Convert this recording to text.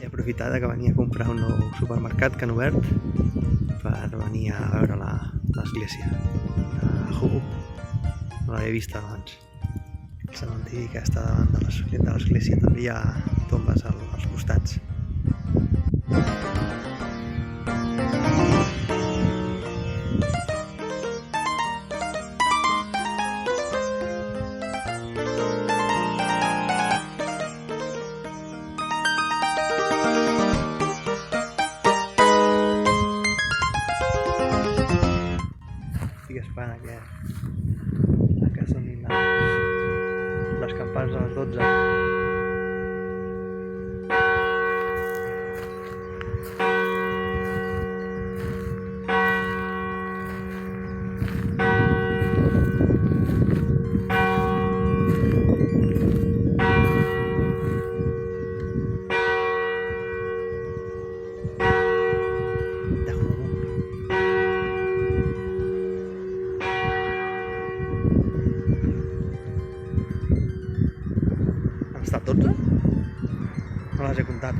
He aprofitat que venia a comprar un nou supermercat que han obert per venir a veure l'església de Hope. No l'havia vista abans. El cementiri que està davant de l'església també hi ha tombes als costats. Estic esperant que sonin les campanes a les 12. Han estat 12? No les he comptat.